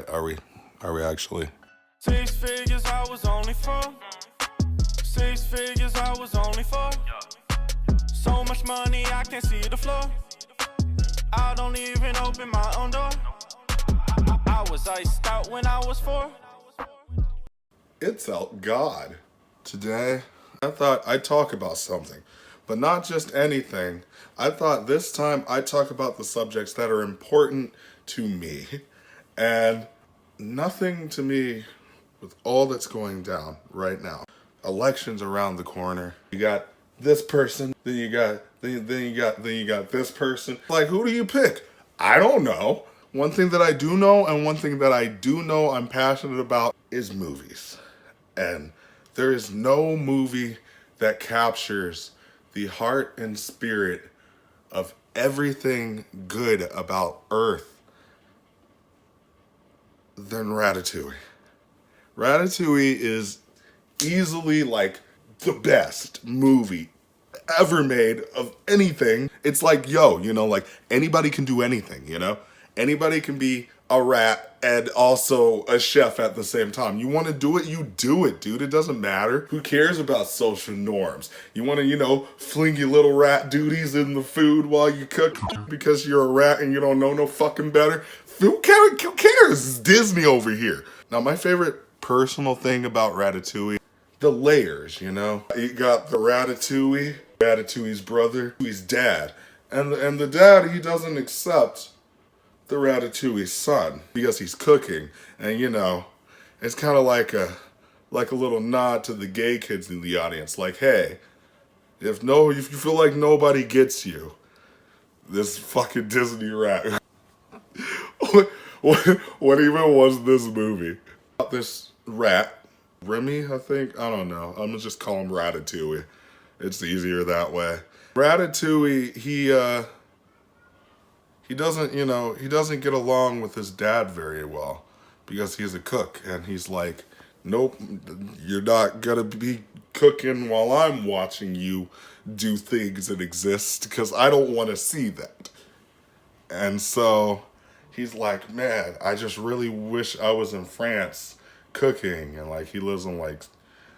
right, are we actually? 6 figures I was only for. 6 figures I was only for. So much money I can't see the floor. I don't even open my own door. I was iced out when I was 4. It's out God. Today, I thought I'd talk about something, but not just anything. I thought this time I'd talk about the subjects that are important to me. And nothing to me with all that's going down right now. Elections around the corner. You got this person, then you got this person. Like, who do you pick? I don't know. One thing that I do know, and one thing that I do know I'm passionate about, is movies. And there is no movie that captures the heart and spirit of everything good about Earth than Ratatouille. Ratatouille is easily like the best movie ever made of anything. It's like, yo, like anybody can do anything, Anybody can be a rat and also a chef at the same time. You want to do it, you do it, dude. It doesn't matter. Who cares about social norms? You want to, fling your little rat duties in the food while you cook because you're a rat and you don't know no fucking better? Who cares? It's Disney over here. Now, my favorite personal thing about Ratatouille, the layers, You got the Ratatouille, Ratatouille's brother, his dad. And the dad, he doesn't accept the Ratatouille's son because he's cooking. And, it's kind of like a little nod to the gay kids in the audience. Like, hey, if you feel like nobody gets you, this fucking Disney rat. What even was this movie? This rat, Remy, I think? I don't know. I'm gonna just call him Ratatouille. It's easier that way. Ratatouille, he doesn't get along with his dad very well because he's a cook, and he's like, nope, you're not gonna be cooking while I'm watching you do things that exist because I don't want to see that. And so he's like, man, I just really wish I was in France cooking. And like, he lives in like,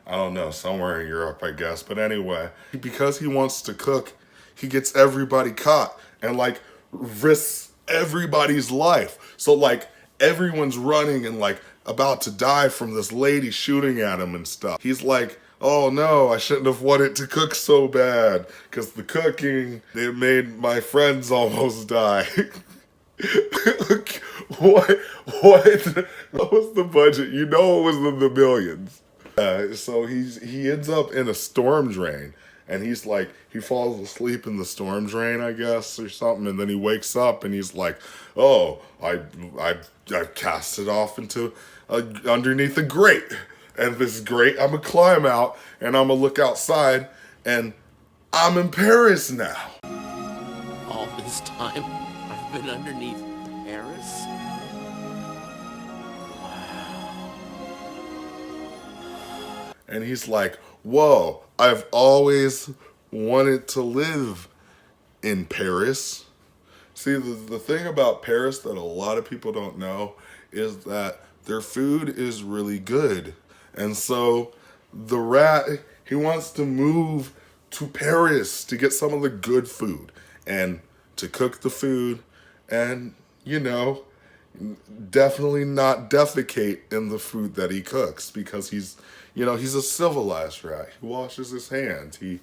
I don't know, somewhere in Europe, I guess. But anyway, because he wants to cook, he gets everybody caught and like risks everybody's life. So like everyone's running and like about to die from this lady shooting at him and stuff. He's like, oh no, I shouldn't have wanted to cook so bad because the cooking, it made my friends almost die. What was the budget? It was in the millions. So he ends up in a storm drain, and he's like, he falls asleep in the storm drain, I guess, or something, and then he wakes up and he's like, oh, I cast it off into underneath a grate, and this grate, I'm gonna climb out and I'm gonna look outside, and I'm in Paris now. All this time, I've been underneath Paris? Wow. And he's like, whoa, I've always wanted to live in Paris. See, the thing about Paris that a lot of people don't know is that their food is really good. And so the rat, he wants to move to Paris to get some of the good food and to cook the food and, definitely not defecate in the food that he cooks because he's a civilized rat. He washes his hands. He's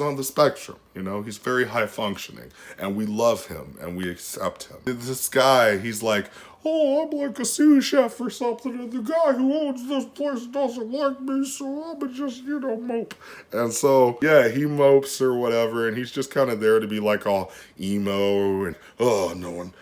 on the spectrum, he's very high functioning, and we love him and we accept him. This guy, he's like, oh, I'm like a sous chef or something, and the guy who owns this place doesn't like me, so I'm just, mope. And so, yeah, he mopes or whatever, and he's just kind of there to be like all emo and, oh, no one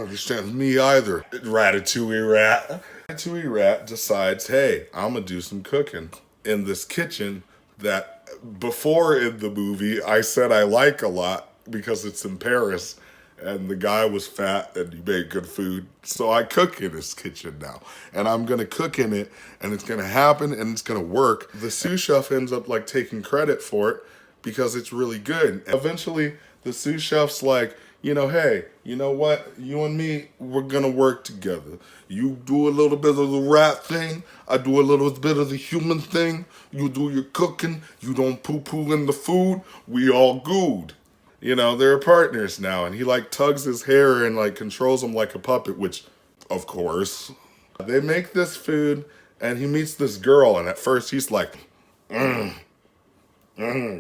understands me either. Ratatouille rat decides, hey, I'm gonna do some cooking in this kitchen that before in the movie I said I like a lot because it's in Paris and the guy was fat and he made good food. So I cook in his kitchen now, and I'm gonna cook in it, and it's gonna happen and it's gonna work. The sous chef ends up like taking credit for it because it's really good. Eventually the sous chef's like, hey, you know what? You and me, we're gonna work together. You do a little bit of the rat thing, I do a little bit of the human thing. You do your cooking, you don't poo-poo in the food, we all good. They're partners now, and he like tugs his hair and like controls him like a puppet, which, of course. They make this food, and he meets this girl, and at first he's like,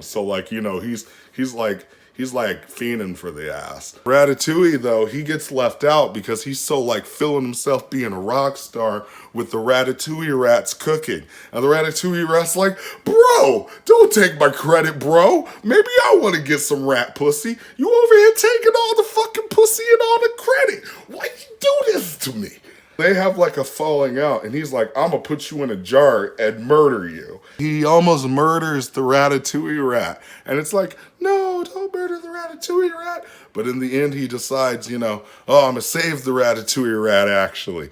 so like, he's like fiending for the ass. Ratatouille though, he gets left out because he's so like feeling himself being a rock star with the Ratatouille rats cooking. And the Ratatouille rat's like, bro, don't take my credit, bro. Maybe I want to get some rat pussy. You over here taking all the fucking pussy and all the credit. Why you do this to me? They have like a falling out, and he's like, I'm gonna put you in a jar and murder you. He almost murders the Ratatouille rat. And it's like, no, don't murder the Ratatouille rat. But in the end, he decides, I'm gonna save the Ratatouille rat, actually.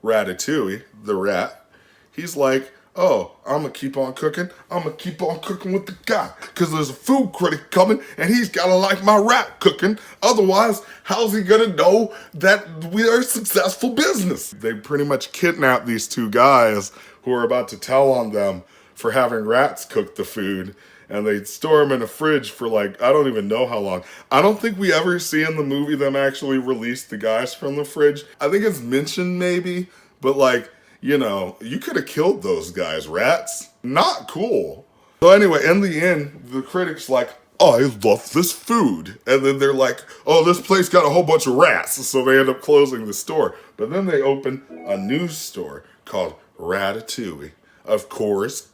Ratatouille, the rat, he's like, oh, I'm gonna keep on cooking. I'm gonna keep on cooking with the guy. Because there's a food critic coming and he's gotta like my rat cooking. Otherwise, how's he gonna know that we are a successful business? They pretty much kidnap these two guys who are about to tell on them for having rats cook the food. And they store them in a fridge for like, I don't even know how long. I don't think we ever see in the movie them actually release the guys from the fridge. I think it's mentioned maybe, but like, you could have killed those guys, rats. Not cool. So anyway, in the end, the critic's like, I love this food. And then they're like, oh, this place got a whole bunch of rats. So they end up closing the store. But then they open a new store called Ratatouille. Of course,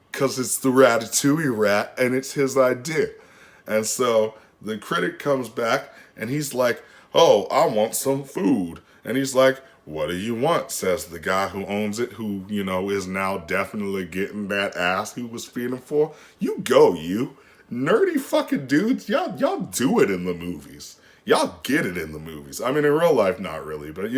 because it's the Ratatouille rat and it's his idea. And so the critic comes back and he's like, oh, I want some food. And he's like, what do you want? Says the guy who owns it, who, is now definitely getting that ass he was feeding for. You go, you. Nerdy fucking dudes. Y'all do it in the movies. Y'all get it in the movies. I mean, in real life, not really, but